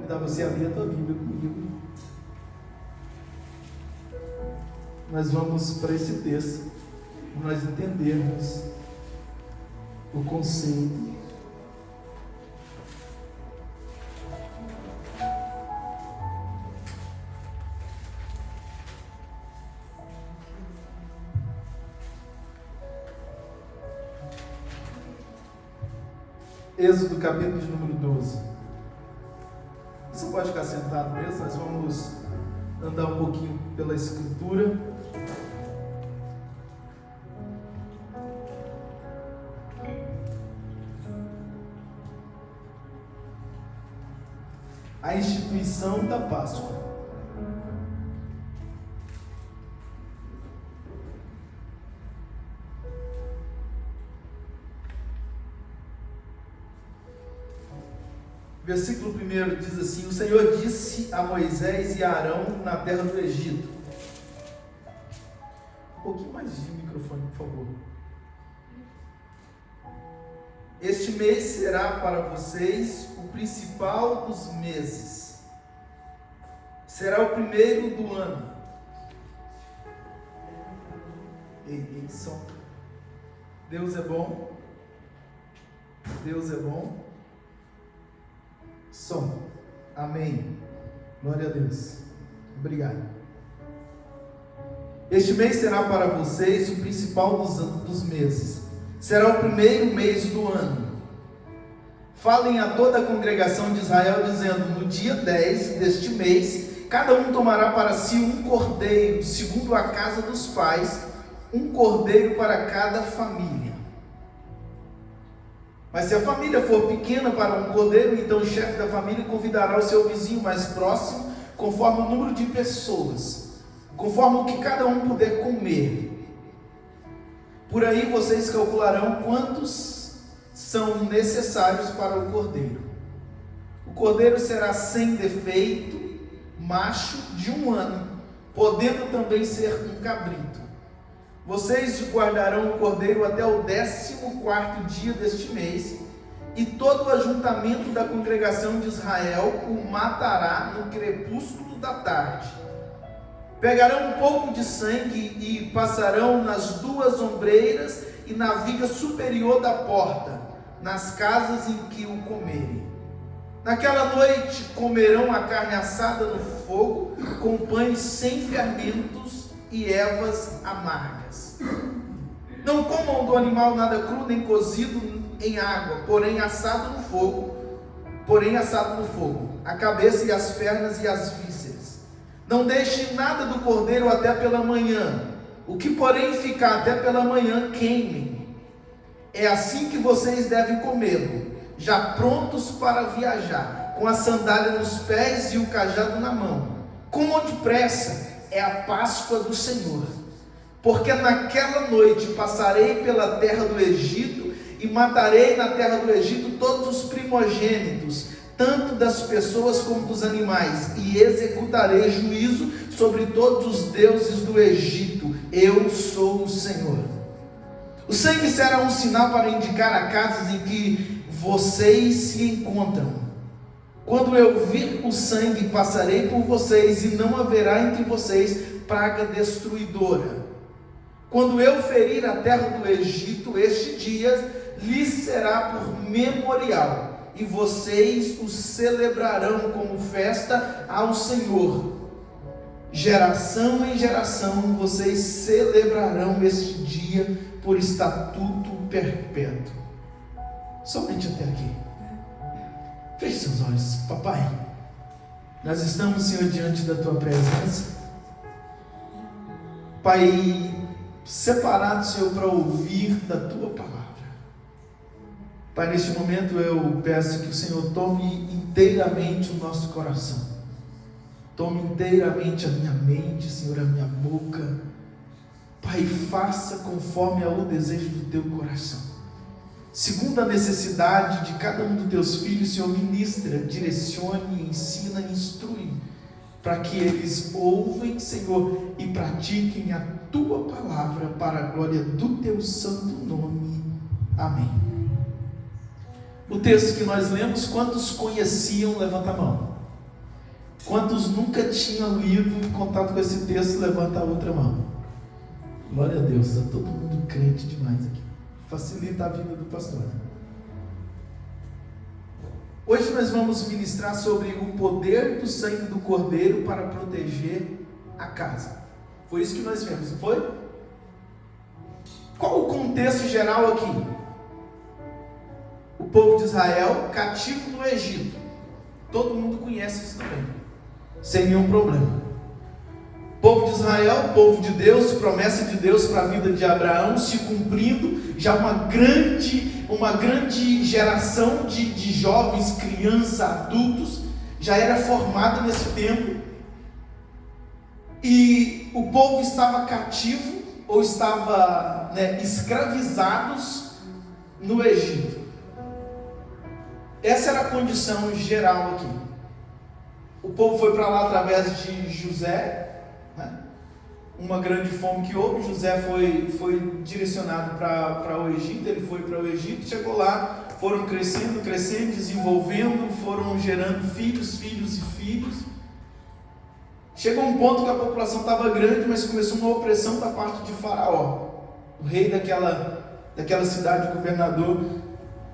convidar você a ler a tua Bíblia comigo. Nós vamos para esse texto, para nós entendermos o conceito. Êxodo capítulo de número 12. Você pode ficar sentado mesmo, nós vamos andar um pouquinho pela escritura. A instituição da Páscoa. Versículo 1 diz assim: o Senhor disse a Moisés e a Arão na terra do Egito. Um pouquinho mais de microfone, por favor. Este mês será para vocês o principal dos meses. Será o primeiro do ano. Ei, som. Deus é bom. Deus é bom. Som. Amém. Glória a Deus. Obrigado. Este mês será para vocês o principal dos meses. Será o primeiro mês do ano. Falem a toda a congregação de Israel, dizendo: no dia 10 deste mês, cada um tomará para si um cordeiro, segundo a casa dos pais, um cordeiro para cada família. Mas se a família for pequena para um cordeiro, então o chefe da família convidará o seu vizinho mais próximo, conforme o número de pessoas, conforme o que cada um puder comer. Por aí vocês calcularão quantos são necessários para o cordeiro. O cordeiro será sem defeito, macho de 1 ano, podendo também ser um cabrito. Vocês guardarão o cordeiro até o 14º dia deste mês, e todo o ajuntamento da congregação de Israel o matará no crepúsculo da tarde. Pegarão um pouco de sangue e passarão nas 2 ombreiras e na viga superior da porta, nas casas em que o comerem. Naquela noite comerão a carne assada no fogo, com pães sem fermentos e ervas amargas. Não comam do animal nada cru nem cozido em água, porém assado no fogo, a cabeça e as pernas e as vísceras. Não deixe nada do cordeiro até pela manhã. O que porém ficar até pela manhã, queimem. É assim que vocês devem comê-lo, já prontos para viajar, com a sandália nos pés e o cajado na mão. Comam depressa, é a Páscoa do Senhor. Porque naquela noite passarei pela terra do Egito e matarei na terra do Egito todos os primogênitos, tanto das pessoas como dos animais, e executarei juízo sobre todos os deuses do Egito. Eu sou o Senhor. O sangue será um sinal para indicar a casas em que vocês se encontram. Quando eu vir o sangue, passarei por vocês, e não haverá entre vocês praga destruidora. Quando eu ferir a terra do Egito, este dia lhes será por memorial, e vocês o celebrarão como festa ao Senhor. Geração em geração vocês celebrarão este dia por estatuto perpétuo. Somente até aqui. Feche seus olhos. Papai, nós estamos, Senhor, diante da Tua presença. Pai, separado, Senhor, para ouvir da Tua palavra. Pai, neste momento eu peço que o Senhor tome inteiramente o nosso coração. Tome inteiramente a minha mente, Senhor, a minha boca. Pai, faça conforme ao desejo do Teu coração. Segundo a necessidade de cada um dos Teus filhos, Senhor, ministra, direcione, ensina, instrui, para que eles ouvem, Senhor, e pratiquem a Tua palavra para a glória do Teu santo nome. Amém. O texto que nós lemos, quantos conheciam? Levanta a mão. Quantos nunca tinham lido contato com esse texto, levanta a outra mão. Glória a Deus, está todo mundo crente demais aqui. Facilita a vida do pastor. Hoje nós vamos ministrar sobre o poder do sangue do Cordeiro para proteger a casa. Foi isso que nós vimos, não foi? Qual o contexto geral aqui? O povo de Israel cativo no Egito. Todo mundo conhece isso também, sem nenhum problema. Povo de Israel, povo de Deus, promessa de Deus para a vida de Abraão se cumprindo, já uma grande geração de jovens, crianças, adultos, já era formada nesse tempo, e o povo estava cativo, ou estava escravizados no Egito. Essa era a condição geral aqui. O povo foi para lá através de José, uma grande fome que houve. José foi direcionado para o Egito. Ele foi para o Egito, chegou lá, foram crescendo, desenvolvendo, foram gerando filhos e filhos. Chegou um ponto que a população estava grande, mas começou uma opressão da parte de Faraó, o rei daquela cidade, o governador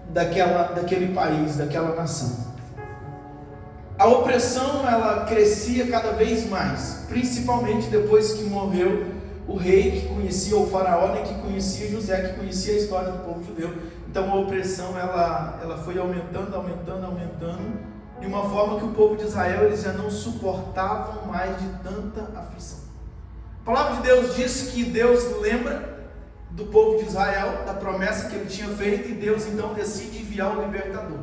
daquele país, daquela nação. A opressão, ela crescia cada vez mais, principalmente depois que morreu o rei que conhecia o Faraó, que conhecia José, que conhecia a história do povo judeu. Então a opressão ela foi aumentando, de uma forma que o povo de Israel, eles já não suportavam mais de tanta aflição. A palavra de Deus diz que Deus lembra do povo de Israel, da promessa que ele tinha feito, e Deus então decide enviar o libertador,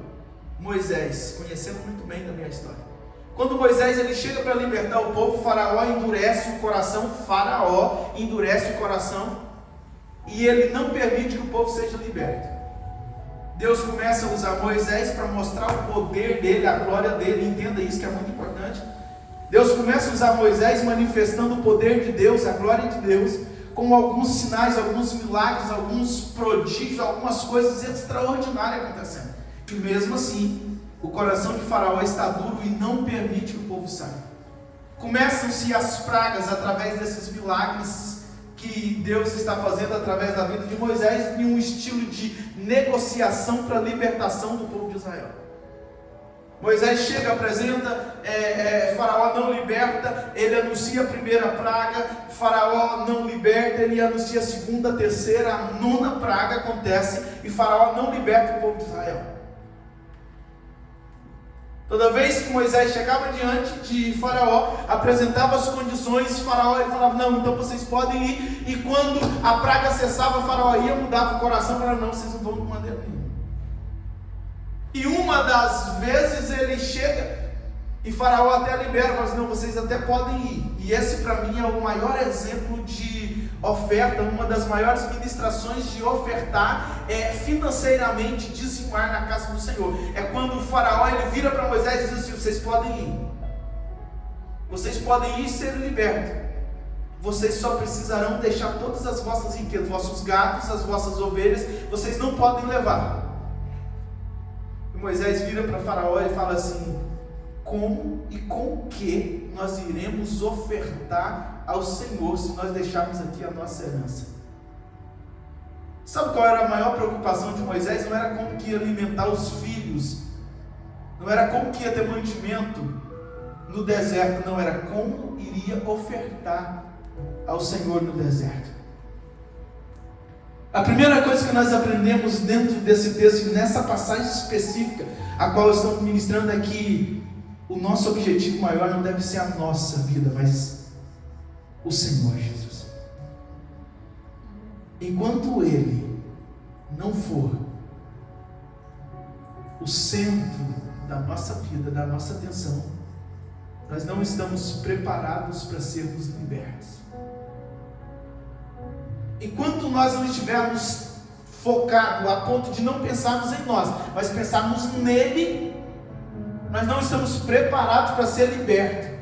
Moisés. Conhecemos muito bem da minha história. Quando Moisés ele chega para libertar o povo, Faraó endurece o coração, e ele não permite que o povo seja liberto. Deus começa a usar Moisés para mostrar o poder dele, a glória dele. Entenda isso, que é muito importante. Deus começa a usar Moisés manifestando o poder de Deus, a glória de Deus, com alguns sinais, alguns milagres, alguns prodígios, algumas coisas extraordinárias acontecendo. E mesmo assim, o coração de Faraó está duro e não permite que o povo saia. Começam-se as pragas através desses milagres que Deus está fazendo através da vida de Moisés, em um estilo de negociação para a libertação do povo de Israel. Moisés chega, apresenta, Faraó não liberta, ele anuncia a primeira praga, Faraó não liberta, ele anuncia a segunda, a terceira, a nona praga acontece, e Faraó não liberta o povo de Israel. Toda vez que Moisés chegava diante de Faraó, apresentava as condições, Faraó ele falava, não, então vocês podem ir, e quando a praga cessava, Faraó ia, mudava o coração, falava, não, vocês não vão de maneira nenhuma. E uma das vezes ele chega, e Faraó até libera, fala assim, não, vocês até podem ir. E esse para mim é o maior exemplo de oferta, uma das maiores ministrações de ofertar, financeiramente dizimar na casa do Senhor. É quando o Faraó ele vira para Moisés e diz assim, vocês podem ir. Vocês podem ir e ser libertos. Vocês só precisarão deixar todas as vossas riquezas, vossos gatos, as vossas ovelhas, vocês não podem levar. E Moisés vira para Faraó e fala assim, como e com que nós iremos ofertar ao Senhor se nós deixarmos aqui a nossa herança? Sabe qual era a maior preocupação de Moisés? Não era como que ia alimentar os filhos, não era como que ia ter mantimento no deserto, não, era como iria ofertar ao Senhor no deserto. A primeira coisa que nós aprendemos dentro desse texto, nessa passagem específica, a qual estamos ministrando, é que o nosso objetivo maior não deve ser a nossa vida, mas o Senhor Jesus. Enquanto Ele não for o centro da nossa vida, da nossa atenção, nós não estamos preparados para sermos libertos. Enquanto nós não estivermos focados a ponto de não pensarmos em nós, mas pensarmos nele, nós não estamos preparados para ser libertos.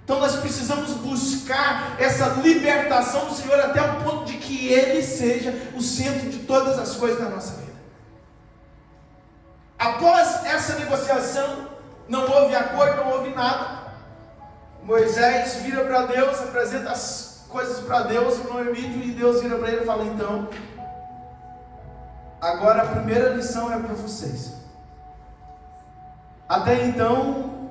Então nós precisamos buscar essa libertação do Senhor até o ponto de que Ele seja o centro de todas as coisas da nossa vida. Após essa negociação, não houve acordo, não houve nada. Moisés vira para Deus, apresenta as coisas para Deus no vídeo, e Deus vira para ele e fala: então, agora a primeira lição é para vocês. Até então,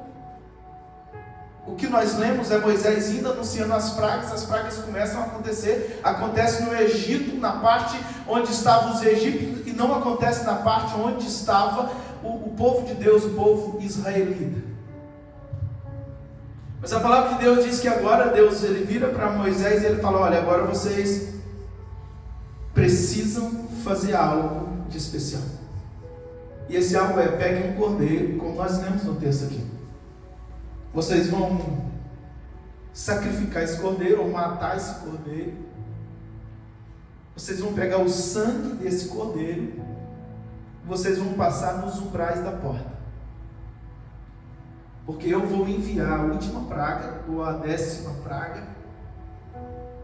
o que nós lemos é Moisés indo anunciando as pragas começam a acontecer, acontece no Egito, na parte onde estavam os egípcios, e não acontece na parte onde estava o povo de Deus, o povo israelita. Mas a palavra de Deus diz que agora Deus, ele vira para Moisés e ele fala: olha, agora vocês precisam fazer algo de especial. E esse algo é: peguem um cordeiro, como nós lemos no texto aqui. Vocês vão sacrificar esse cordeiro, ou matar esse cordeiro. Vocês vão pegar o sangue desse cordeiro, vocês vão passar nos umbrais da porta. Porque eu vou enviar a última praga, ou a 10ª praga,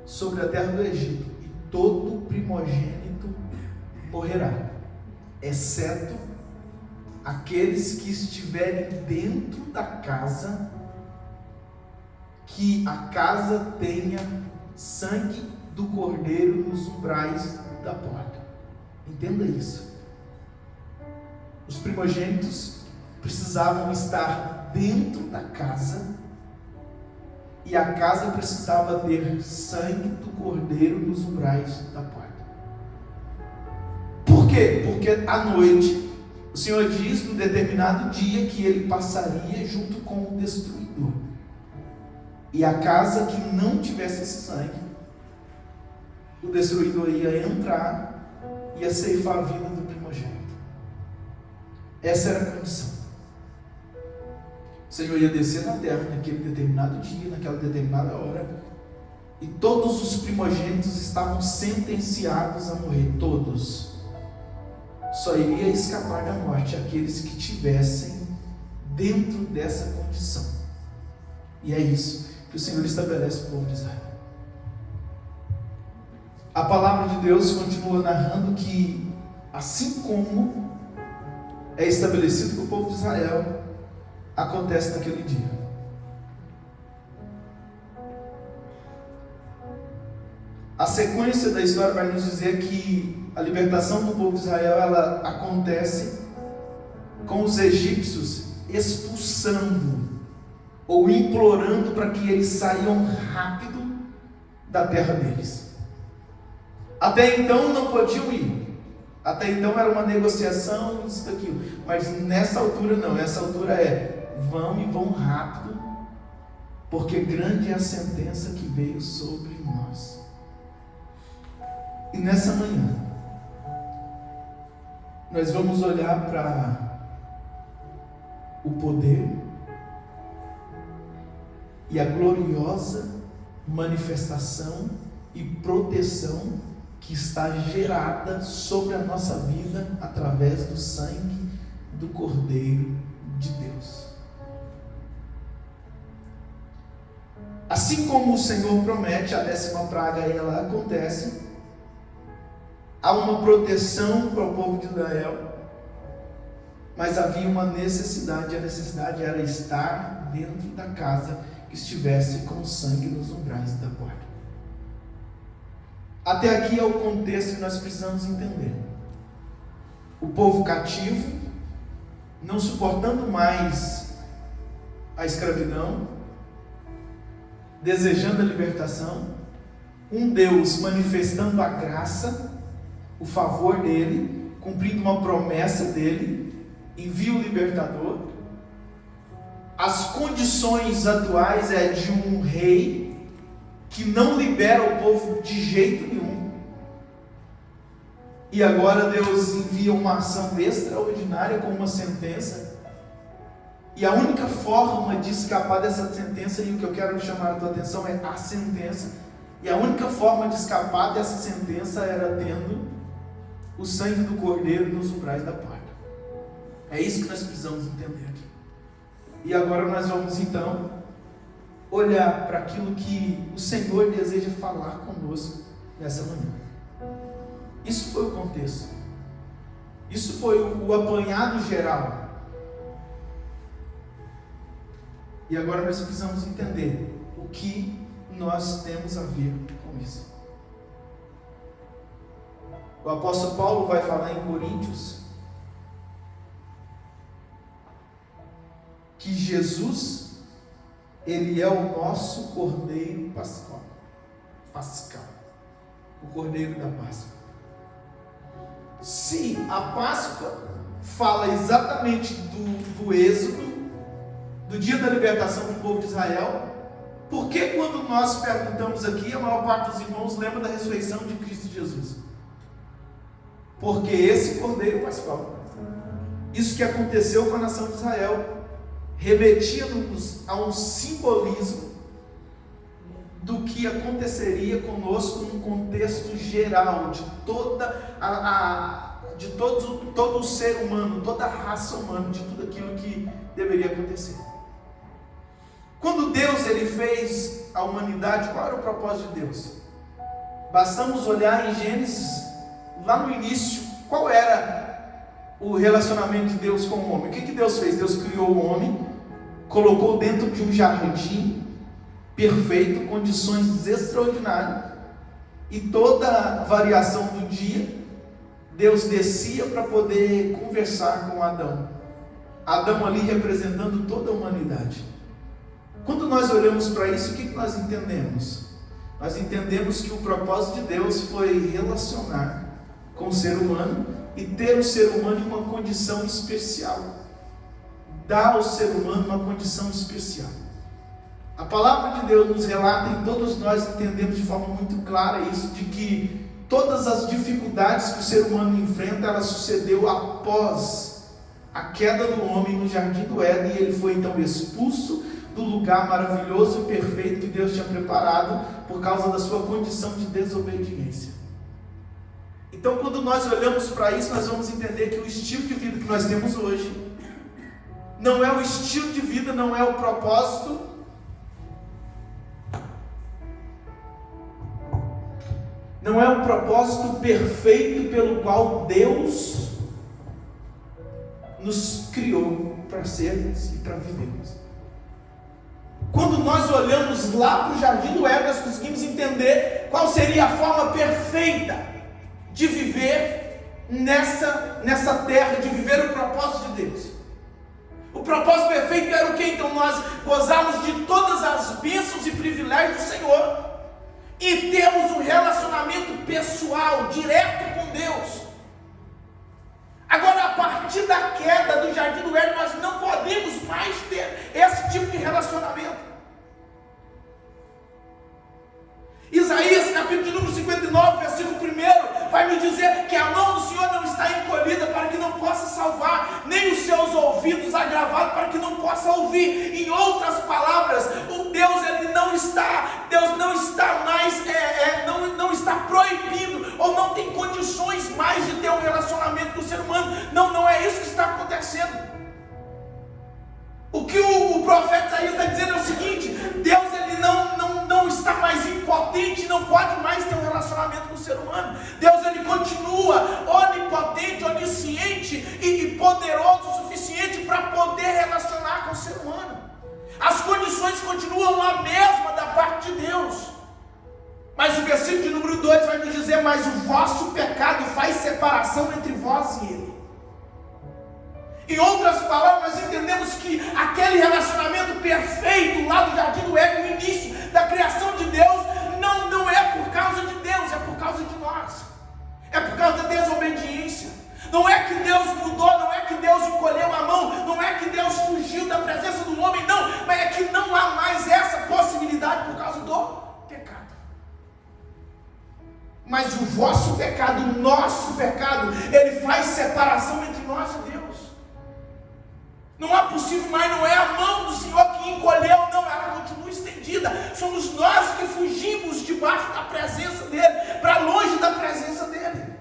sobre a terra do Egito, e todo primogênito morrerá, exceto aqueles que estiverem dentro da casa, que a casa tenha sangue do cordeiro nos umbrais da porta. Entenda isso. Os primogênitos precisavam estar dentro da casa, e a casa precisava ter sangue do cordeiro nos umbrais da porta. Por quê? Porque à noite o Senhor diz, no determinado dia, que ele passaria junto com o destruidor, e a casa que não tivesse esse sangue, o destruidor ia entrar, ia ceifar a vida do primogênito. Essa era a condição. O Senhor ia descer na terra naquele determinado dia, naquela determinada hora, e todos os primogênitos estavam sentenciados a morrer, todos. Só iria escapar da morte aqueles que tivessem dentro dessa condição. E é isso que o Senhor estabelece para o povo de Israel. A palavra de Deus continua narrando que, assim como é estabelecido para o povo de Israel, acontece naquele dia. A sequência da história vai nos dizer que a libertação do povo de Israel, ela acontece com os egípcios expulsando ou implorando para que eles saiam rápido da terra deles. Até então não podiam ir. Até então era uma negociação, isso daquilo. Mas nessa altura não. Nessa altura é: vão e vão rápido, porque grande é a sentença que veio sobre nós. E nessa manhã nós vamos olhar para o poder e a gloriosa manifestação e proteção que está gerada sobre a nossa vida através do sangue do Cordeiro de Deus. Assim como o Senhor promete, a 10ª praga ela acontece. Há uma proteção para o povo de Israel, mas havia uma necessidade. A necessidade era estar dentro da casa que estivesse com sangue nos umbrais da porta. Até aqui é o contexto que nós precisamos entender. O povo cativo, não suportando mais a escravidão, desejando a libertação, um Deus manifestando a graça, o favor dele, cumprindo uma promessa dele, envia o libertador. As condições atuais é de um rei que não libera o povo de jeito nenhum. E agora Deus envia uma ação extraordinária com uma sentença. E a única forma de escapar dessa sentença, e o que eu quero chamar a tua atenção é a sentença. E a única forma de escapar dessa sentença era tendo o sangue do Cordeiro nos umbrais da porta. É isso que nós precisamos entender aqui. E agora nós vamos então olhar para aquilo que o Senhor deseja falar conosco nessa manhã. Isso foi o contexto. Isso foi o apanhado geral. E agora nós precisamos entender o que nós temos a ver com isso. O apóstolo Paulo vai falar em Coríntios que Jesus, ele é o nosso Cordeiro Pascal, o Cordeiro da Páscoa. Se a Páscoa fala exatamente do êxodo, do dia da libertação do povo de Israel, por que quando nós perguntamos aqui, a maior parte dos irmãos lembra da ressurreição de Cristo Jesus? Porque esse Cordeiro Pascal, isso que aconteceu com a nação de Israel, remetia-nos a um simbolismo do que aconteceria conosco num contexto geral de todo o ser humano, toda a raça humana, de tudo aquilo que deveria acontecer. Quando Deus ele fez a humanidade, qual era o propósito de Deus? Bastamos olhar em Gênesis, lá no início, qual era o relacionamento de Deus com o homem? O que Deus fez? Deus criou o homem, colocou dentro de um jardim perfeito, condições extraordinárias, e toda variação do dia, Deus descia para poder conversar com Adão. Adão ali representando toda a humanidade. Quando nós olhamos para isso, o que nós entendemos? Nós entendemos que o propósito de Deus foi relacionar com o ser humano e ter o ser humano em uma condição especial. Dar ao ser humano uma condição especial. A palavra de Deus nos relata, e todos nós entendemos de forma muito clara isso, de que todas as dificuldades que o ser humano enfrenta, ela sucedeu após a queda do homem no jardim do Éden, e ele foi então expulso do lugar maravilhoso e perfeito que Deus tinha preparado por causa da sua condição de desobediência. Então, quando nós olhamos para isso, nós vamos entender que o estilo de vida que nós temos hoje não é o estilo de vida, não é o propósito, não é o propósito perfeito pelo qual Deus nos criou para sermos e para vivermos. Quando nós olhamos lá para o jardim do Éden, nós conseguimos entender qual seria a forma perfeita de viver nessa terra, de viver o propósito de Deus. O propósito perfeito era o que? Então nós gozamos de todas as bênçãos e privilégios do Senhor e temos um relacionamento pessoal, direto com Deus. Agora, a partir da queda do jardim do Éden, nós não podemos mais ter esse tipo de relacionamento. Isaías, capítulo de número 59, versículo 1, vai me dizer que a mão do Senhor não está encolhida para que não possa salvar, nem os seus ouvidos agravados para que não possa ouvir. Em outras palavras, o Deus ele não está mais, não está proibido, ou não tem condições mais de ter um relacionamento com o ser humano. Não é isso que está acontecendo. O que o profeta Isaías está dizendo é o seguinte: Deus ele não está mais impotente, não pode mais ter um relacionamento com o ser humano. Deus ele continua onipotente, onisciente e poderoso o suficiente para poder relacionar com o ser humano. As condições continuam a mesma da parte de Deus. Mas o versículo de número 2 vai nos dizer: mas o vosso pecado faz separação entre vós e ele. Em outras palavras, nós entendemos que aquele relacionamento perfeito lá do jardim do Éden, no início da criação de Deus, não é por causa de Deus, é por causa de nós. É por causa da desobediência. Não é que Deus mudou, não é que Deus encolheu a mão, não é que Deus fugiu da presença do homem, não, mas é que não há mais essa possibilidade por causa do pecado. Mas o vosso pecado, o nosso pecado, ele faz separação entre nós e Deus. Não é possível mais, não é a mão do Senhor que encolheu, não, ela continua estendida. Somos nós que fugimos debaixo da presença dEle, para longe da presença dEle.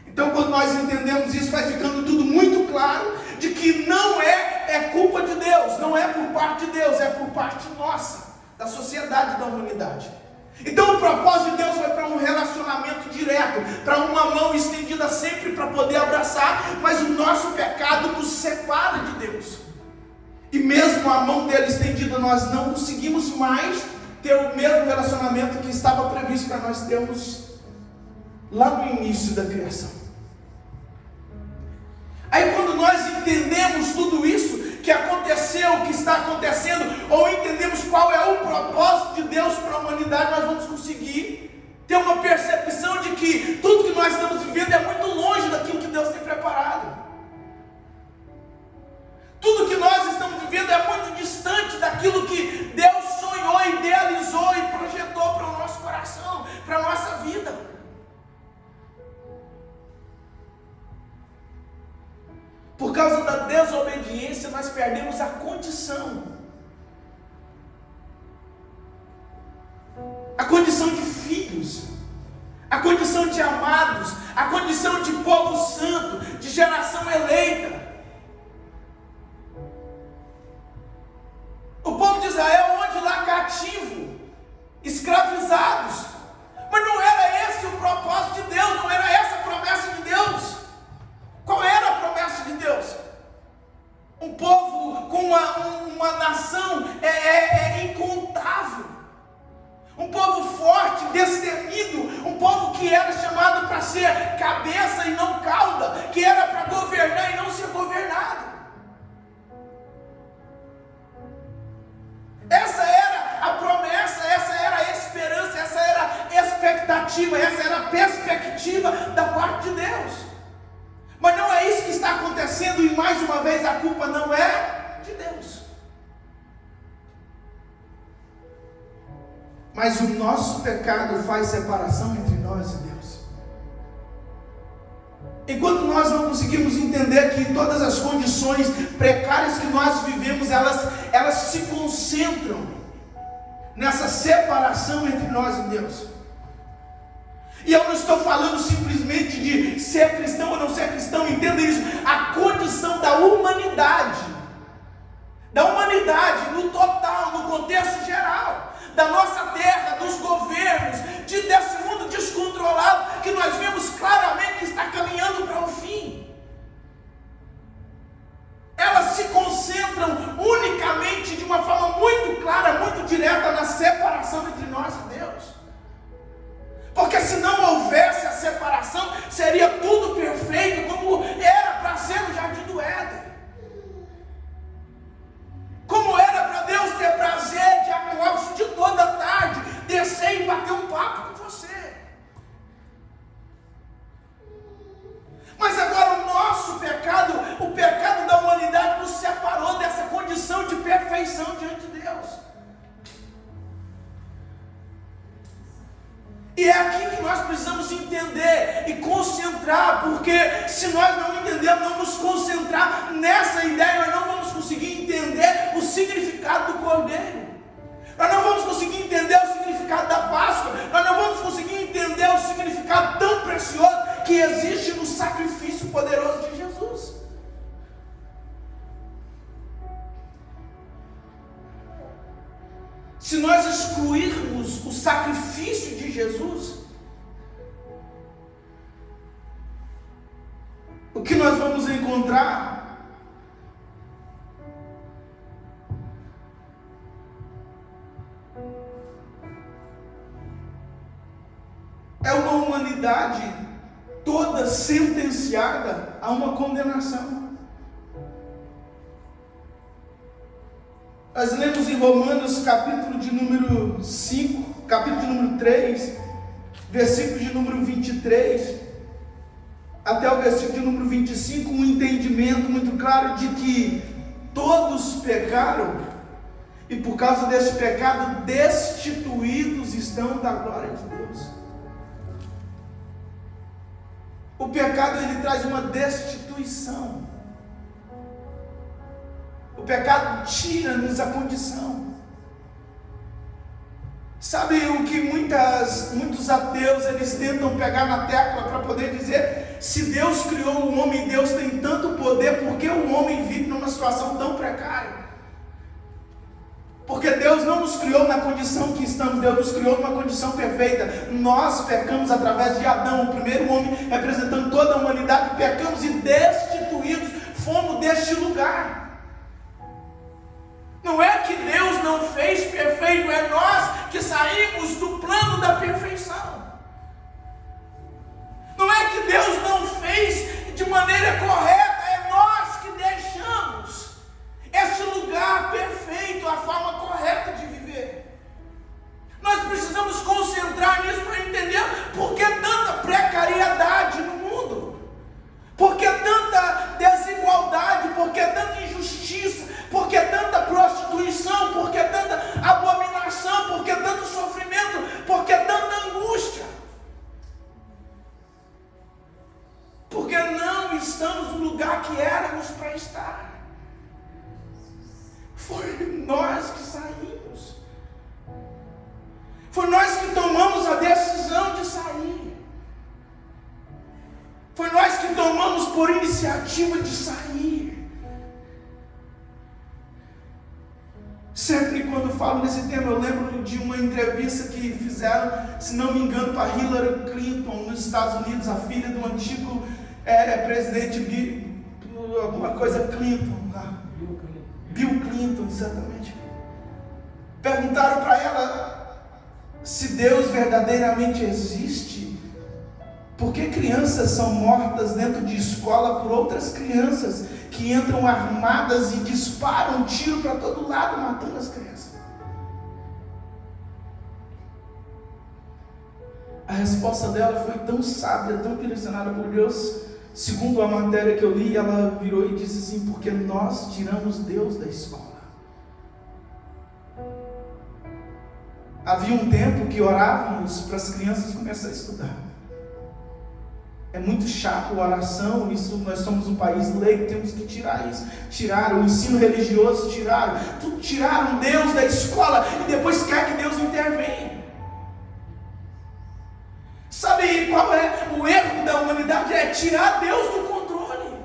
Então, quando nós entendemos isso, vai ficando tudo muito claro, de que não é culpa de Deus, não é por parte de Deus, é por parte nossa, da sociedade, da humanidade. Então o propósito de Deus foi para um relacionamento direto, para uma mão estendida sempre para poder abraçar, mas o nosso pecado nos separa de Deus. E mesmo mesmo a mão dele estendida, nós não conseguimos mais ter o mesmo relacionamento que estava previsto para nós termos lá no início da criação. Aí quando nós entendemos tudo isso que aconteceu, que está acontecendo, ou entendemos qual é o propósito de Deus para a humanidade, nós vamos conseguir ter uma percepção de que tudo que nós estamos vivendo é muito longe daquilo que Deus tem preparado. Tudo que nós estamos vivendo é muito distante daquilo que Deus sonhou, idealizou e projetou para o nosso coração, para a nossa vida. Por causa da desobediência, nós perdemos a condição de filhos, a condição de amados, a condição de povo santo, de geração eleita. O povo de Israel, onde lá cativo, escravizados, mas não era esse o propósito de Deus, não era essa a promessa de Deus. Qual era a promessa de Deus? Um povo com uma nação incontável, um povo forte, destemido, um povo que era chamado para ser cabeça e não cauda, que era para governar e não ser governado. Essa era a promessa, essa era a esperança, essa era a expectativa, essa era a perspectiva da parte de Deus. Mas não é isso que está acontecendo, e mais uma vez a culpa não é de Deus. Mas o nosso pecado faz separação entre nós e Deus. Enquanto nós não conseguimos entender que todas as condições precárias que nós vivemos, elas se concentram nessa separação entre nós e Deus. E eu não estou falando simplesmente de ser cristão ou não ser cristão, entenda isso. A condição da humanidade no total, no contexto geral, da nossa terra, dos governos, desse mundo descontrolado, que nós vemos claramente que está caminhando para o fim. Elas se concentram unicamente, de uma forma muito clara, muito direta, na separação entre nós e Deus. Porque se não houvesse a separação, seria tudo perfeito, como era para ser no Jardim do Éden. Como era para Deus ter prazer de acordo de toda tarde, descer e bater um papo com você. Mas agora o nosso pecado, o pecado da humanidade, nos separou dessa condição de perfeição diante de Deus. E é aqui que nós precisamos entender e concentrar, porque se nós não entendermos, não nos concentrar nessa ideia, nós não vamos conseguir entender o significado do Cordeiro. Nós não vamos conseguir entender o significado da Páscoa. Nós não vamos conseguir entender o significado tão precioso que existe no sacrifício poderoso de Jesus. Se nós excluirmos o sacrifício de Jesus, o que nós vamos encontrar é uma humanidade toda sentenciada a uma condenação. Nós lemos em Romanos, capítulo de número 5, capítulo de número 3, versículo de número 23, até o versículo de número 25, um entendimento muito claro de que todos pecaram, e por causa desse pecado, destituídos estão da glória de Deus. O pecado, ele traz uma destituição. O pecado tira-nos a condição. Sabe o que muitos ateus eles tentam pegar na tecla para poder dizer: se Deus criou o homem, Deus tem tanto poder, por que o homem vive numa situação tão precária? Porque Deus não nos criou na condição que estamos, Deus nos criou numa condição perfeita. Nós pecamos através de Adão, o primeiro homem, representando toda a humanidade, pecamos e destituídos fomos deste lugar. Deus não fez perfeito, é nós que saímos do plano da perfeição. Não é que Deus não fez de maneira correta, é nós que deixamos esse lugar perfeito, a forma correta de viver. Nós precisamos concentrar nisso para entender por que tanta precariedade no mundo, por que tanta desigualdade, por que tanta injustiça, por que tanta prostituição, por que tanta abominação, por que tanto sofrimento, por que tanta angústia. Porque não estamos no lugar que éramos para estar. Foi nós que saímos. Foi nós que tomamos a decisão de sair. Foi nós que tomamos por iniciativa de sair. Sempre quando falo nesse tema, eu lembro de uma entrevista que fizeram, se não me engano, para Hillary Clinton, nos Estados Unidos, a filha do antigo presidente alguma coisa Clinton, Bill Clinton, exatamente. Perguntaram para ela se Deus verdadeiramente existe. Por que crianças são mortas dentro de escola por outras crianças que entram armadas e disparam tiro para todo lado, matando as crianças? A resposta dela foi tão sábia, tão direcionada por Deus. Segundo a matéria que eu li, ela virou e disse assim: porque nós tiramos Deus da escola. Havia um tempo que orávamos para as crianças começarem a estudar. É muito chato a oração, isso, nós somos um país leigo, temos que tirar isso. Tiraram o ensino religioso, tiraram Deus da escola e depois quer que Deus intervenha. Sabe qual é o erro da humanidade? É tirar Deus do controle.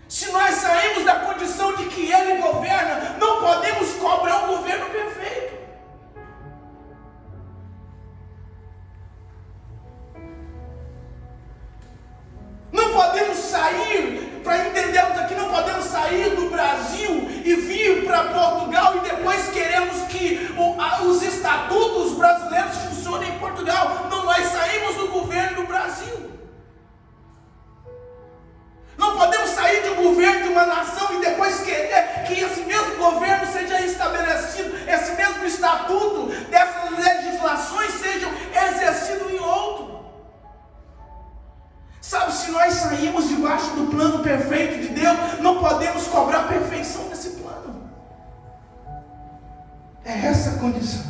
Se nós saímos da condição de que Ele governa, não podemos cobrar um governo perfeito. Não podemos sair, para entendermos aqui, não podemos sair do Brasil e vir para Portugal e depois queremos que os estatutos brasileiros funcionem em Portugal. Não, nós saímos do governo do Brasil. Não podemos sair de um governo de uma nação e depois querer que esse mesmo governo seja estabelecido, esse mesmo estatuto, dessas legislações sejam exercidos em outro. Sabe, se nós saímos debaixo do plano perfeito de Deus, não podemos cobrar perfeição nesse plano. É essa a condição.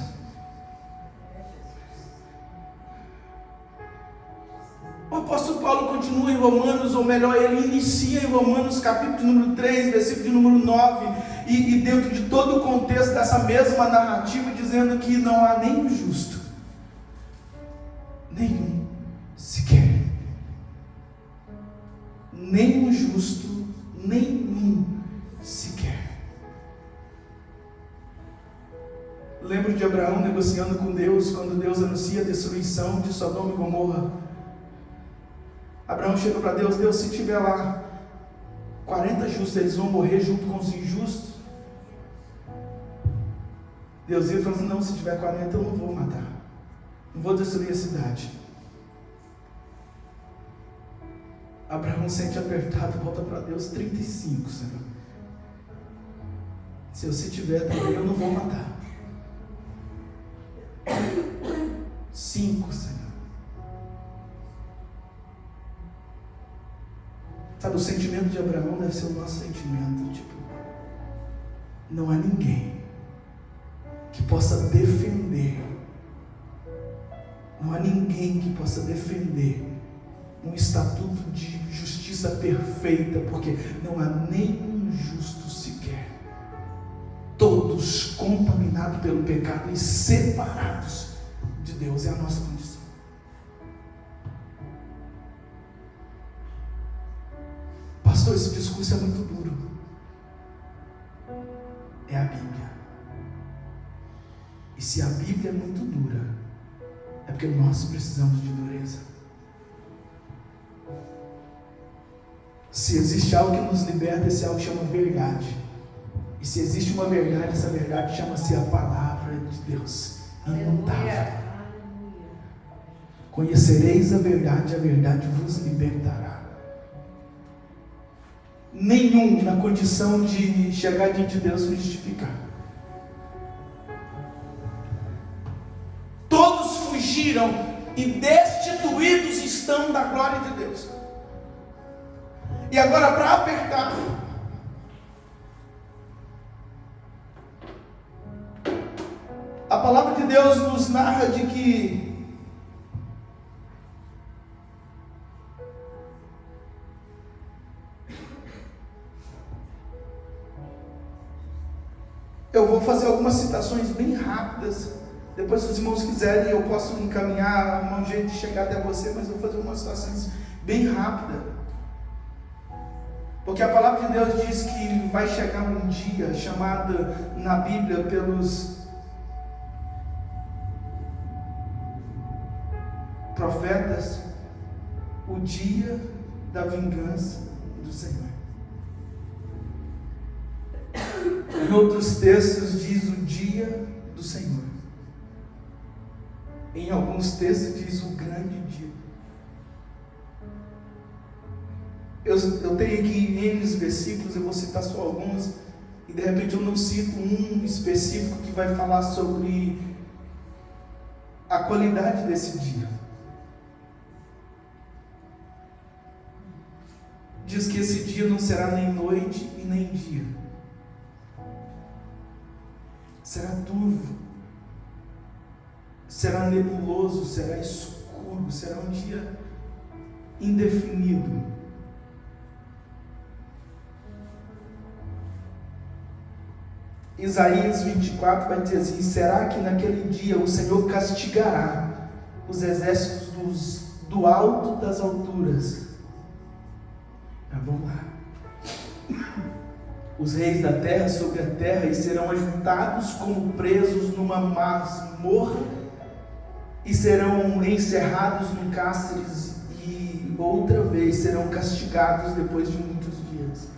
O apóstolo Paulo continua em Romanos, ou melhor, ele inicia em Romanos capítulo de número 3, versículo de número 9, e dentro de todo o contexto dessa mesma narrativa, dizendo que não há nenhum justo, nenhum sequer. Nenhum justo, nenhum sequer. Lembro de Abraão negociando com Deus, quando Deus anuncia a destruição de Sodoma e Gomorra. Abraão chega para Deus: Deus, se tiver lá 40 justos, eles vão morrer junto com os injustos? Deus ia falando assim: não, se tiver 40 eu não vou matar, não vou destruir a cidade. Abraão sente apertado, volta para Deus: 35, Senhor. Se você tiver também, eu não vou matar. 5, Senhor. Sabe, o sentimento de Abraão deve ser o nosso sentimento. Tipo, não há ninguém que possa defender. Não há ninguém que possa defender um estatuto de justiça perfeita, porque não há nenhum justo sequer. Todos contaminados pelo pecado e separados de Deus. É a nossa condição. Pastor, esse discurso é muito duro. É a Bíblia. E se a Bíblia é muito dura, é porque nós precisamos de dureza. Se existe algo que nos liberta, esse algo chama verdade. E se existe uma verdade, essa verdade chama-se a palavra de Deus, imutável. Conhecereis a verdade vos libertará. Nenhum na condição de chegar diante de Deus e justificar. Todos fugiram e destituídos estão da glória de Deus. E agora, para apertar, a palavra de Deus nos narra de que eu vou fazer algumas citações bem rápidas. Depois, se os irmãos quiserem, eu posso encaminhar, arrumar um jeito de chegar até você, mas eu vou fazer umas citações bem rápidas. Porque a palavra de Deus diz que vai chegar um dia chamado na Bíblia pelos profetas, o dia da vingança do Senhor. Em outros textos diz o dia do Senhor. Em alguns textos diz o grande dia. Eu tenho aqui N versículos, eu vou citar só alguns, e de repente eu não cito um específico que vai falar sobre a qualidade desse dia. Diz que esse dia não será nem noite e nem dia. Será turvo, será nebuloso, será escuro, será um dia indefinido. Isaías 24 vai dizer assim: será que naquele dia o Senhor castigará os exércitos do alto das alturas? Vamos lá. Os reis da terra sobre a terra, e serão ajuntados como presos numa masmorra, e serão encerrados num cárcere, e outra vez serão castigados depois de muitos dias.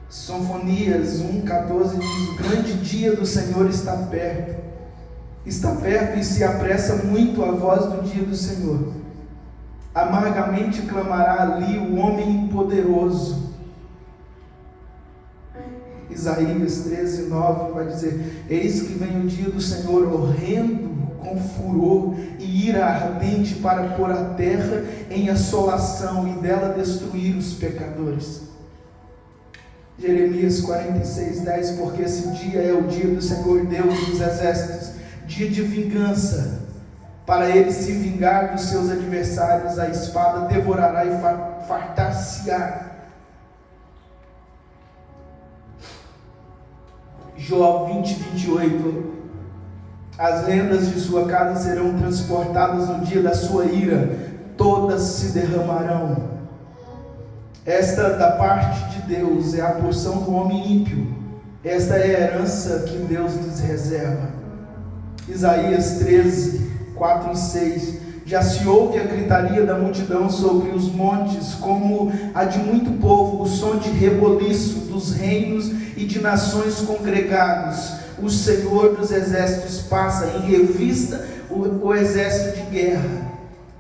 Sofonias 1,14 diz: o grande dia do Senhor está perto e se apressa muito a voz do dia do Senhor. Amargamente clamará ali o homem poderoso. Isaías 13:9 vai dizer: eis que vem o dia do Senhor horrendo, com furor e ira ardente, para pôr a terra em assolação e dela destruir os pecadores. Jeremias 46:10: porque esse dia é o dia do Senhor Deus dos exércitos, dia de vingança, para ele se vingar dos seus adversários. A espada devorará e fartar-se-á. Jó 20:28: as rendas de sua casa serão transportadas no dia da sua ira, todas se derramarão. Esta da parte de Deus é a porção do homem ímpio, esta é a herança que Deus lhes reserva. Isaías 13:4 e 6: já se ouve a gritaria da multidão sobre os montes, como a de muito povo, o som de reboliço dos reinos e de nações congregados. O Senhor dos exércitos passa em revista o exército de guerra.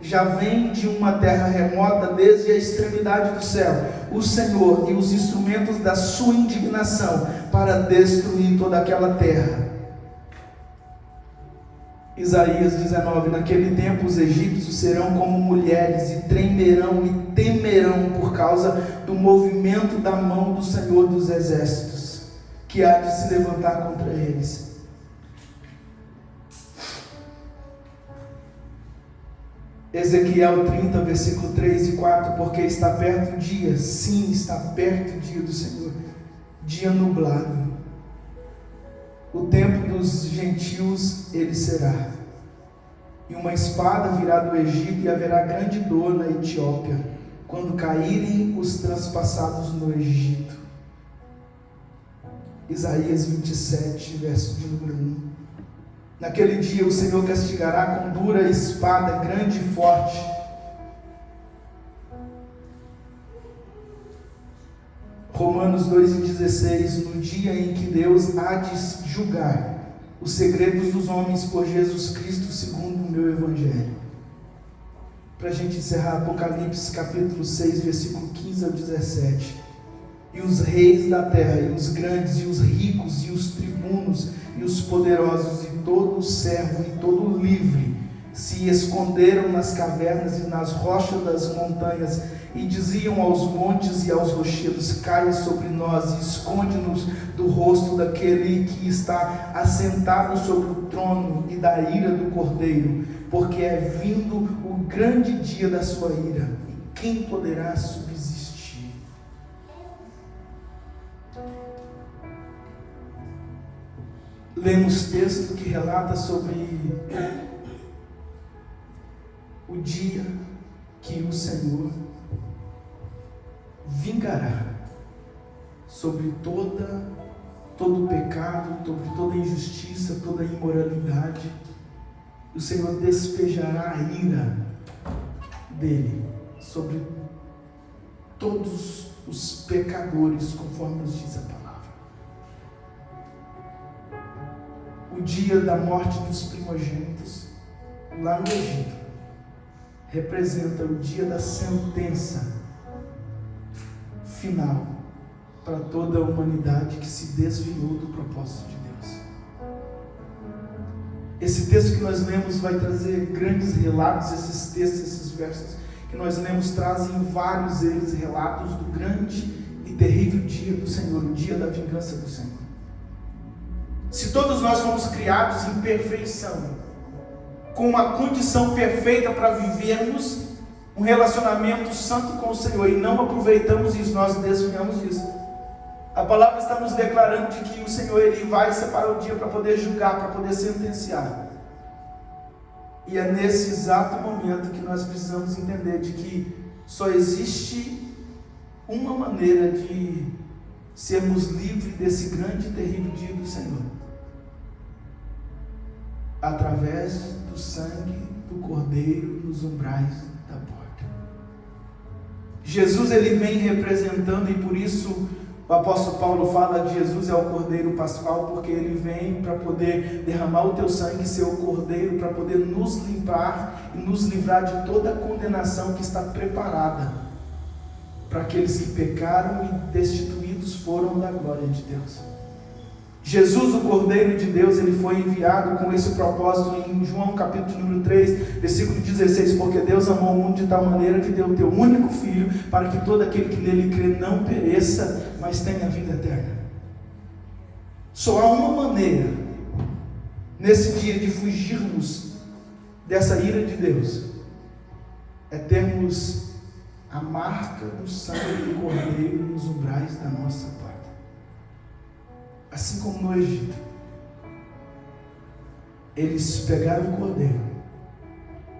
Já vem de uma terra remota, desde a extremidade do céu, o Senhor e os instrumentos da sua indignação, para destruir toda aquela terra. Isaías 19: naquele tempo os egípcios serão como mulheres, e tremerão e temerão por causa do movimento da mão do Senhor dos exércitos, que há de se levantar contra eles. Ezequiel 30, versículo 3 e 4: porque está perto o dia, sim, está perto o dia do Senhor, dia nublado. O tempo dos gentios ele será, e uma espada virá do Egito, e haverá grande dor na Etiópia, quando caírem os transpassados no Egito. Isaías 27, verso de número 1: naquele dia o Senhor castigará com dura espada, grande e forte. Romanos Romanos 2,16, no dia em que Deus há de julgar os segredos dos homens por Jesus Cristo, segundo o meu Evangelho. Para a gente encerrar, Apocalipse capítulo 6, versículo 15 ao 17. E os reis da terra, e os grandes, e os ricos, e os tribunos, e os poderosos, e todo servo, e todo livre, se esconderam nas cavernas e nas rochas das montanhas, e diziam aos montes e aos rochedos: caia sobre nós, e esconde-nos do rosto daquele que está assentado sobre o trono e da ira do Cordeiro, porque é vindo o grande dia da sua ira, e quem poderá subsistir? Lemos texto que relata sobre o dia que o Senhor vingará sobre todo pecado, sobre toda injustiça, toda imoralidade. O Senhor despejará a ira dele sobre todos os pecadores, conforme nos diz a palavra. O dia da morte dos primogênitos, lá no Egito, representa o dia da sentença final para toda a humanidade que se desviou do propósito de Deus. Esse texto que nós lemos vai trazer grandes relatos. Esses textos, esses versos que nós lemos trazem vários deles relatos do grande e terrível dia do Senhor, o dia da vingança do Senhor. Se todos nós fomos criados em perfeição, com uma condição perfeita para vivermos um relacionamento santo com o Senhor, e não aproveitamos isso, nós desviamos disso. A palavra está nos declarando de que o Senhor, Ele vai separar o dia para poder julgar, para poder sentenciar. E é nesse exato momento que nós precisamos entender de que só existe uma maneira de sermos livres desse grande e terrível dia do Senhor: através do sangue do Cordeiro nos umbrais da porta. Jesus, ele vem representando, e por isso o apóstolo Paulo fala de Jesus é o Cordeiro Pascual, porque ele vem para poder derramar o teu sangue, ser o Cordeiro, para poder nos limpar e nos livrar de toda a condenação que está preparada para aqueles que pecaram e destituídos foram da glória de Deus. Jesus, o Cordeiro de Deus, ele foi enviado com esse propósito em João capítulo número 3, versículo 16, porque Deus amou o mundo de tal maneira que deu o teu único Filho, para que todo aquele que nele crê não pereça, mas tenha a vida eterna. Só há uma maneira, nesse dia, de fugirmos dessa ira de Deus, é termos a marca do sangue do Cordeiro nos umbrais da nossa porta. Assim como no Egito, eles pegaram o cordeiro,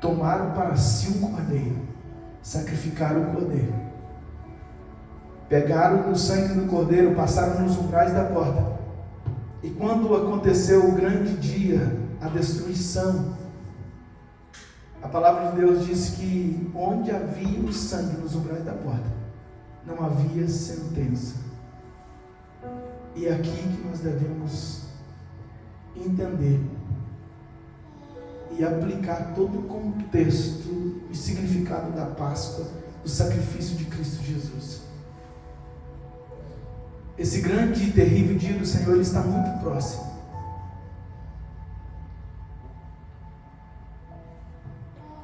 tomaram para si o cordeiro, sacrificaram o cordeiro, pegaram o sangue do cordeiro, passaram nos umbrais da porta, e quando aconteceu o grande dia, a destruição, a palavra de Deus diz que onde havia o sangue nos umbrais da porta, não havia sentença. E é aqui que nós devemos entender e aplicar todo o contexto e significado da Páscoa, do sacrifício de Cristo Jesus. Esse grande e terrível dia do Senhor, ele está muito próximo.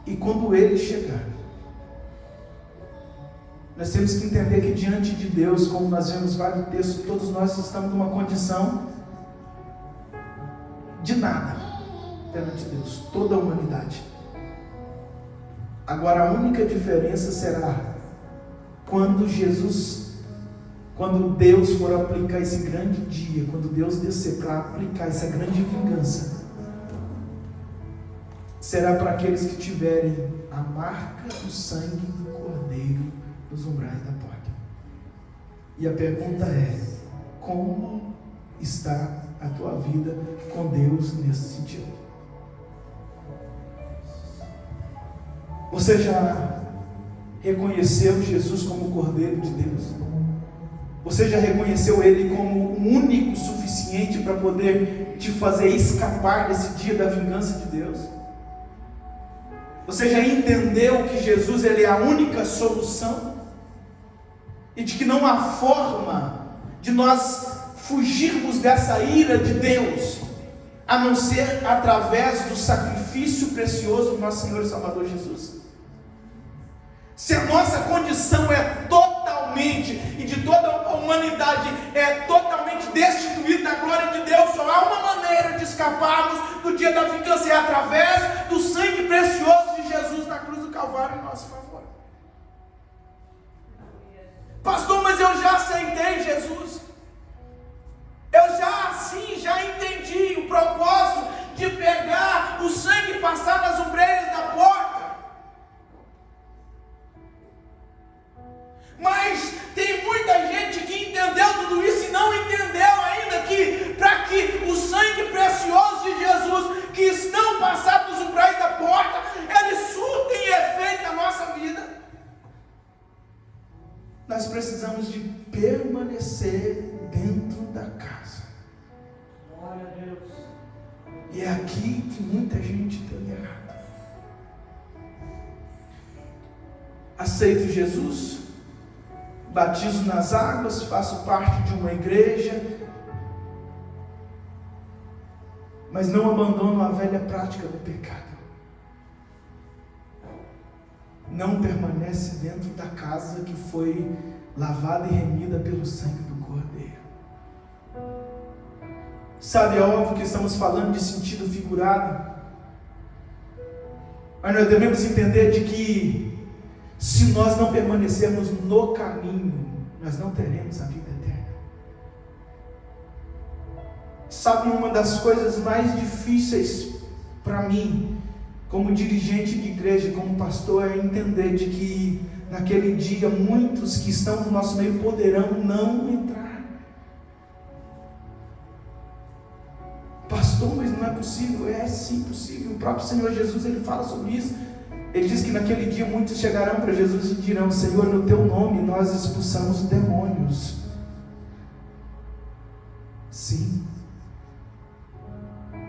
E quando ele chegar, nós temos que entender que diante de Deus, como nós vemos vários textos, todos nós estamos numa condição de nada perante Deus, toda a humanidade. Agora a única diferença será quando Deus for aplicar esse grande dia, quando Deus descer para aplicar essa grande vingança, será para aqueles que tiverem a marca do sangue do Cordeiro nos umbrais da porta. E a pergunta é: como está a tua vida com Deus nesse sentido? Você já reconheceu Jesus como o Cordeiro de Deus? Você já reconheceu Ele como o único suficiente para poder te fazer escapar desse dia da vingança de Deus? Você já entendeu que Jesus Ele é a única solução? E de que não há forma de nós fugirmos dessa ira de Deus, a não ser através do sacrifício precioso do nosso Senhor e Salvador Jesus? Se a nossa condição é totalmente, e de toda a humanidade é totalmente destituída da glória de Deus, só há uma maneira de escaparmos do dia da vingança, é através do sangue precioso de Jesus na cruz do Calvário em nosso favor. Pastor, mas eu já aceitei Jesus. Eu já entendi o propósito de pegar o sangue e passar nas ombreiras da porta. Mas tem muita gente que entendeu tudo isso e não entendeu ainda que para que o sangue precioso de Jesus, que estão passados nos umbrais da porta, ele surtem efeito na nossa vida, nós precisamos de permanecer dentro da casa. Glória a Deus. E é aqui que muita gente tem errado. Aceito Jesus, batizo nas águas, faço parte de uma igreja, mas não abandono a velha prática do pecado. Não permanece dentro da casa que foi lavada e remida pelo sangue do Cordeiro. Sabe, é óbvio que estamos falando de sentido figurado, mas nós devemos entender de que se nós não permanecermos no caminho, nós não teremos a vida eterna. Sabe, uma das coisas mais difíceis para mim, como dirigente de igreja, como pastor, é entender de que naquele dia muitos que estão no nosso meio poderão não entrar. Pastor, mas não é possível? É sim possível. O próprio Senhor Jesus, Ele fala sobre isso. Ele diz que naquele dia muitos chegarão para Jesus e dirão: Senhor, no Teu nome nós expulsamos demônios. Sim.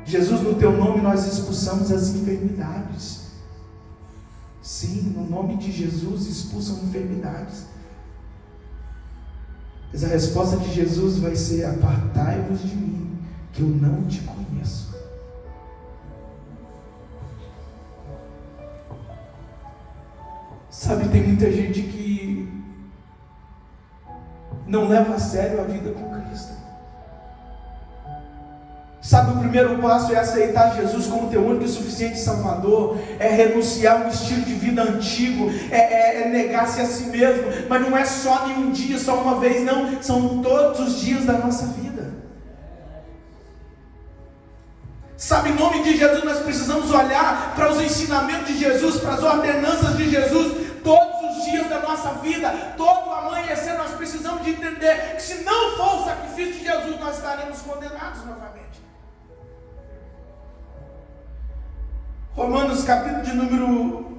Jesus, no Teu nome nós expulsamos as enfermidades. Sim, no nome de Jesus expulsam enfermidades. Mas a resposta de Jesus vai ser: apartai-vos de mim, que eu não te conheço. Sabe, tem muita gente que não leva a sério a vida com Cristo. Sabe, o primeiro passo é aceitar Jesus como teu único e suficiente Salvador, é renunciar a um estilo de vida antigo, é negar-se a si mesmo, mas não é só em um dia, só uma vez, não, são todos os dias da nossa vida. Sabe, em nome de Jesus nós precisamos olhar para os ensinamentos de Jesus, para as ordenanças de Jesus, todos os dias da nossa vida, todo amanhecer nós precisamos de entender que se não for o sacrifício de Jesus, nós estaremos condenados novamente. Romanos capítulo de número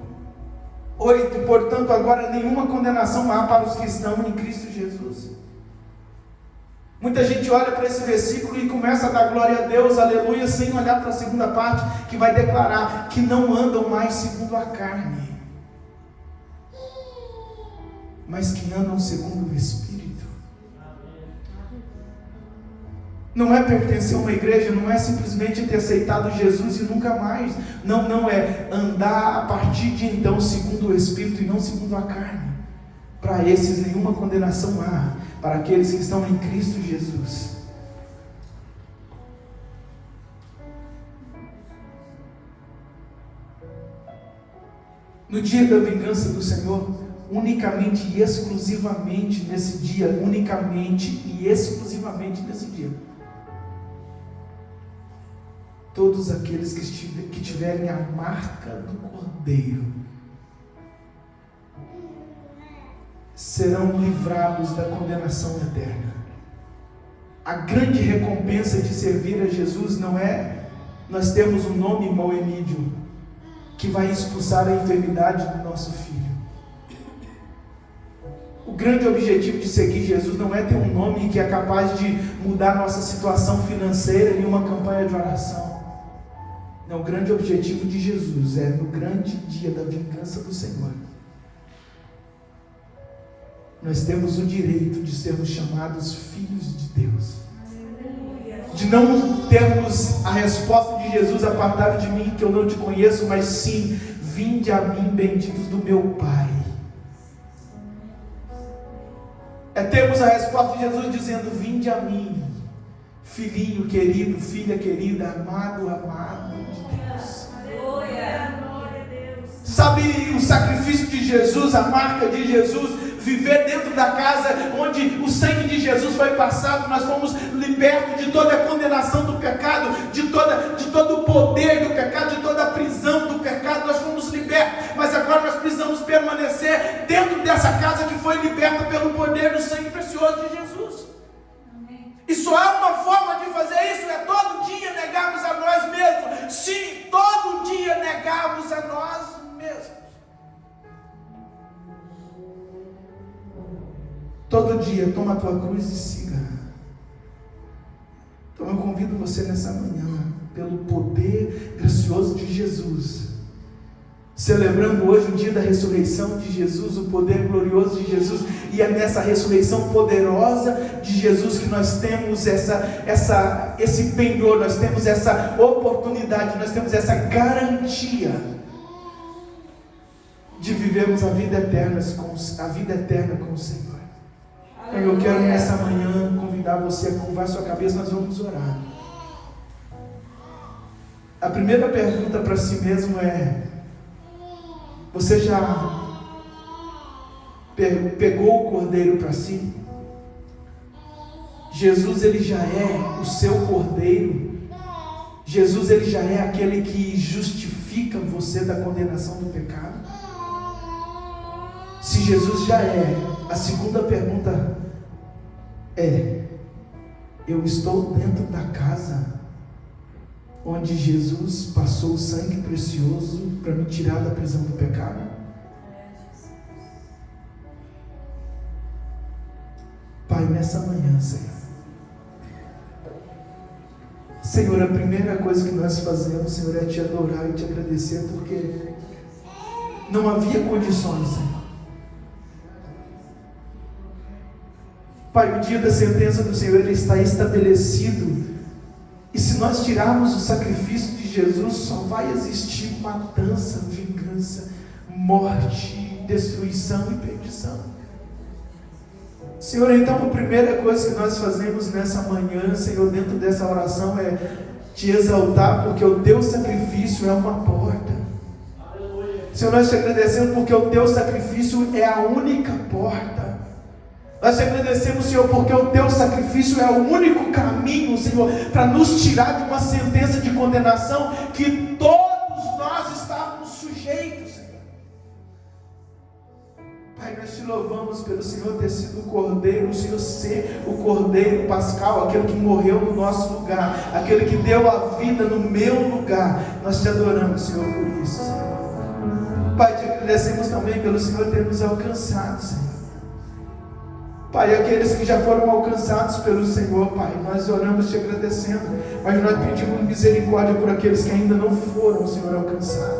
8, portanto agora nenhuma condenação há para os que estão em Cristo Jesus. Muita gente olha para esse versículo e começa a dar glória a Deus, aleluia, sem olhar para a segunda parte, que vai declarar que não andam mais segundo a carne, mas que andam segundo o Espírito. Não é pertencer a uma igreja, não é simplesmente ter aceitado Jesus e nunca mais. Não é andar a partir de então segundo o Espírito e não segundo a carne. Para esses nenhuma condenação há, para aqueles que estão em Cristo Jesus. No dia da vingança do Senhor, unicamente e exclusivamente nesse dia, unicamente e exclusivamente nesse dia, todos aqueles que tiverem a marca do Cordeiro serão livrados da condenação eterna. A grande recompensa de servir a Jesus não é nós termos um nome Moemídio que vai expulsar a enfermidade do nosso filho. O O grande objetivo de seguir Jesus não é ter um nome que é capaz de mudar nossa situação financeira em uma campanha de oração. Não, o grande objetivo de Jesus é no grande dia da vingança do Senhor. Nós temos o direito de sermos chamados filhos de Deus. De não termos a resposta de Jesus: apartai de mim que eu não te conheço, mas sim: vinde a mim, benditos do meu Pai. É termos a resposta de Jesus dizendo: vinde a mim, filhinho querido, filha querida, amado de Deus. Sabe o sacrifício de Jesus, a marca de Jesus? Viver dentro da casa onde o sangue de Jesus foi passado, nós fomos libertos de toda a condenação do pecado, de todo o poder do pecado, de toda a prisão do pecado, nós fomos libertos, mas agora nós precisamos permanecer dentro dessa casa que foi liberta pelo poder do sangue precioso de Jesus. E só há uma forma de fazer isso: é todo dia negarmos a nós mesmos. Sim, todo dia negarmos a nós mesmos. Todo dia toma a tua cruz e siga. Então eu convido você nessa manhã, pelo poder gracioso de Jesus, celebrando hoje o dia da ressurreição de Jesus, o poder glorioso de Jesus, e é nessa ressurreição poderosa de Jesus que nós temos esse penhor, nós temos essa oportunidade, nós temos essa garantia de vivermos a vida eterna com o Senhor. Eu quero nessa manhã convidar você a curvar sua cabeça, nós vamos orar. A primeira pergunta para si mesmo é: você já pegou o cordeiro para si? Jesus, ele já é o seu cordeiro. Jesus, ele já é aquele que justifica você da condenação do pecado. Se Jesus já é, a segunda pergunta é: eu estou dentro da casa onde Jesus passou o sangue precioso para me tirar da prisão do pecado? Pai, nessa manhã, Senhor, a primeira coisa que nós fazemos, Senhor, é te adorar e te agradecer, porque não havia condições, Senhor. Pai, o dia da sentença do Senhor, ele está estabelecido, e se nós tirarmos o sacrifício de Jesus, só vai existir matança, vingança, morte, destruição e perdição. Senhor, então a primeira coisa que nós fazemos nessa manhã, Senhor, dentro dessa oração, é te exaltar, porque o teu sacrifício é uma porta. Senhor, nós te agradecemos porque o teu sacrifício é a única porta. Nós te agradecemos, Senhor, porque o teu sacrifício é o único caminho, Senhor, para nos tirar de uma sentença de condenação que todos nós estávamos sujeitos, Senhor. Pai, nós te louvamos pelo Senhor ter sido o Cordeiro, o Senhor ser o Cordeiro Pascal, aquele que morreu no nosso lugar, aquele que deu a vida no meu lugar. Nós te adoramos, Senhor, por isso, Senhor. Pai, te agradecemos também pelo Senhor ter nos alcançado, Senhor. Pai, aqueles que já foram alcançados pelo Senhor, Pai, nós oramos te agradecendo, mas nós pedimos misericórdia por aqueles que ainda não foram, Senhor, alcançados.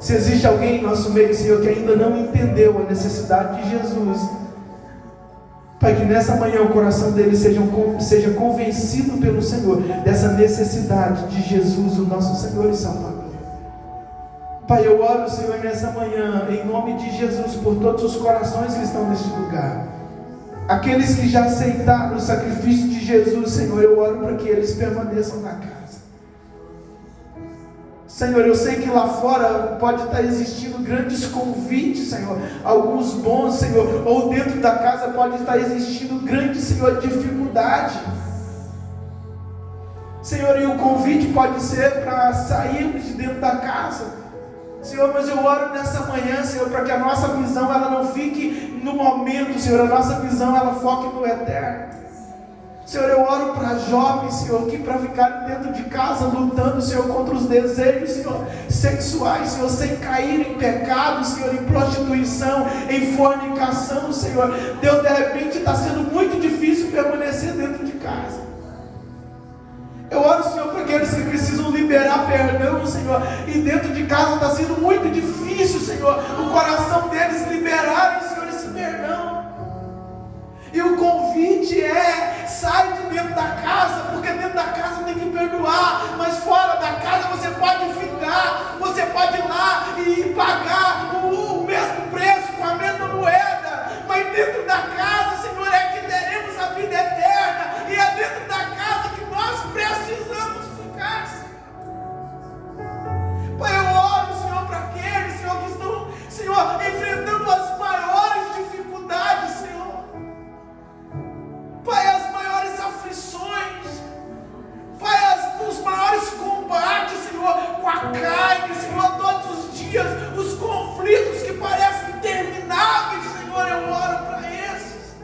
Se existe alguém em nosso meio, Senhor, que ainda não entendeu a necessidade de Jesus, Pai, que nessa manhã o coração dele seja convencido pelo Senhor dessa necessidade de Jesus, o nosso Senhor e Salvador. Pai, eu oro, Senhor, nessa manhã, em nome de Jesus, por todos os corações que estão neste lugar. Aqueles que já aceitaram o sacrifício de Jesus, Senhor, eu oro para que eles permaneçam na casa. Senhor, eu sei que lá fora pode estar existindo grandes convites, Senhor, alguns bons, Senhor, ou dentro da casa pode estar existindo grande, Senhor, dificuldade. Senhor, e o convite pode ser para sairmos de dentro da casa. Senhor, mas eu oro nessa manhã, Senhor, para que a nossa visão ela não fique no momento, Senhor, a nossa visão ela foque no eterno. Senhor, eu oro para jovens, Senhor, que para ficarem dentro de casa lutando, Senhor, contra os desejos, Senhor, sexuais, Senhor, sem cair em pecado, Senhor, em prostituição, em fornicação, Senhor. Deus, de repente está sendo muito difícil permanecer dentro de casa. Eu oro, Senhor, para aqueles que precisam liberar perdão, Senhor, e dentro de casa está sendo muito difícil, Senhor, o coração deles liberarem, Senhor, esse perdão. E o convite é: sai de dentro da casa, porque dentro da casa tem que perdoar, mas fora da casa você pode ficar, você pode ir lá e pagar o mesmo preço, com a mesma moeda, mas dentro da casa, Senhor, é que teremos a vida eterna, e é dentro da casa que nós precisamos ficar, Pai. Eu oro, Senhor, para aqueles, Senhor, que estão, Senhor, enfrentando as maiores dificuldades, Senhor, Pai, as maiores aflições, Pai, os maiores combates, Senhor, com a carne, Senhor, todos os dias, os conflitos que parecem intermináveis, Senhor, eu oro para esses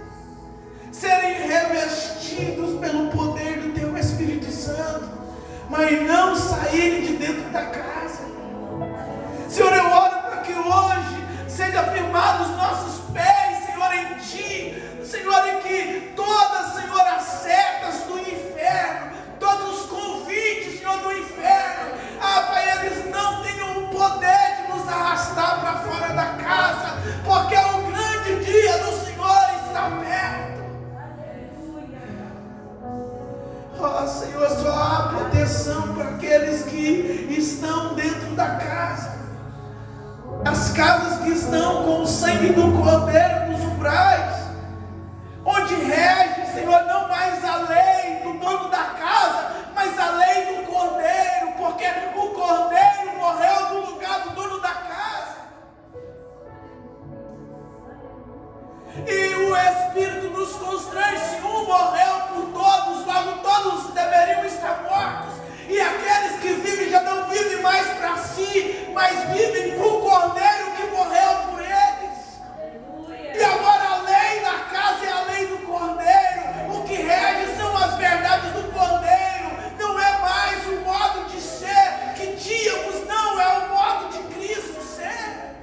serem revestidos pelo poder do Teu Espírito Santo, mas não saírem de dentro da casa. Senhor, eu oro para que hoje seja firmados os nossos pés, Senhor, em Ti, Senhor, e que todas, Senhor, as setas do inferno, todos os convites, Senhor, do inferno, Pai, eles não tenham o poder de nos arrastar para fora da casa, porque o grande dia do Senhor está perto. Oh, Senhor, só há proteção para aqueles que estão dentro da casa. As casas que estão com o sangue do Cordeiro nos umbrais, onde rege, Senhor, não mais a lei do dono da casa, mas a lei do Cordeiro, porque o Cordeiro morreu no lugar do dono da casa. E o Espírito nos constrange: se um morreu por todos, logo todos deveriam estar mortos. E aqueles que vivem já não vivem mais para si, mas vivem para o Cordeiro que morreu por eles. E agora a lei da casa é a lei do Cordeiro. O que rege são as verdades do Cordeiro. Não é mais o modo de ser que tínhamos, não, é o modo de Cristo ser.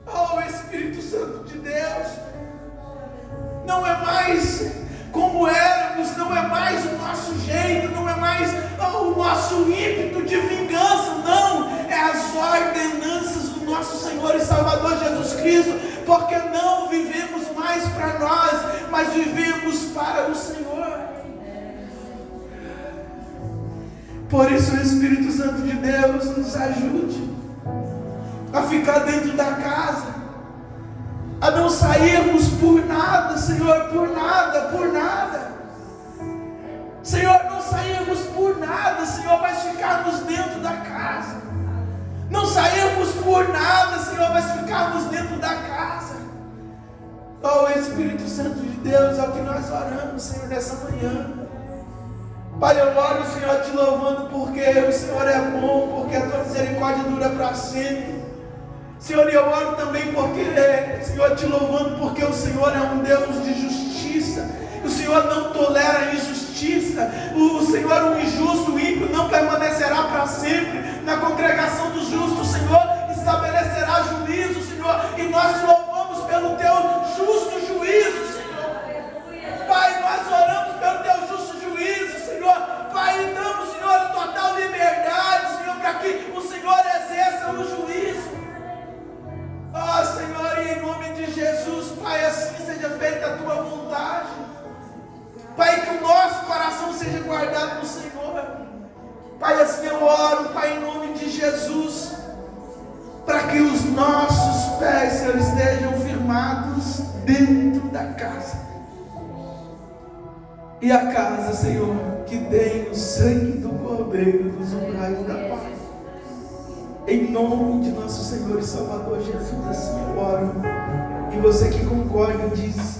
Oh, Espírito Santo de Deus, não é mais como éramos, não é mais o nosso jeito, não é mais o nosso ímpeto de vingança, não, é as ordenanças do nosso Senhor e Salvador Jesus Cristo, porque não vivemos mais para nós, mas vivemos para o Senhor. Por isso o Espírito Santo de Deus nos ajude a ficar dentro da casa, a não sairmos por nada, Senhor, por nada, Senhor, não sairmos por nada, Senhor, mas ficarmos dentro da casa. Não sairmos por nada, Senhor, mas ficarmos dentro da casa. Oh, Espírito Santo de Deus, é o que nós oramos, Senhor, nessa manhã. Pai, eu oro, Senhor, te louvando porque o Senhor é bom, porque a tua misericórdia dura para sempre. Senhor, eu oro também porque, Senhor, te louvando porque o Senhor é um Deus de justiça. O Senhor não tolera a injustiça. O Senhor, o injusto, o ímpio, não permanecerá para sempre. Na congregação dos justos, o Senhor estabelecerá juízo, Senhor. E nós te louvamos pelo teu justo juízo, Senhor. Pai, nós oramos pelo teu justo juízo, Senhor. Pai, e damos, Senhor, total liberdade, Senhor, para que o Senhor exerça o juízo. Oh, Senhor, e em nome de Jesus, Pai, assim seja feita a tua vontade. Pai, que o nosso coração seja guardado no Senhor. Pai, assim eu oro, Pai, em nome de Jesus, para que os nossos pés, Senhor, estejam firmados dentro da casa. E a casa, Senhor, que tem o sangue do Cordeiro dos umbrais da paz. Em nome de nosso Senhor e Salvador Jesus, assim eu oro. E você que concorda diz: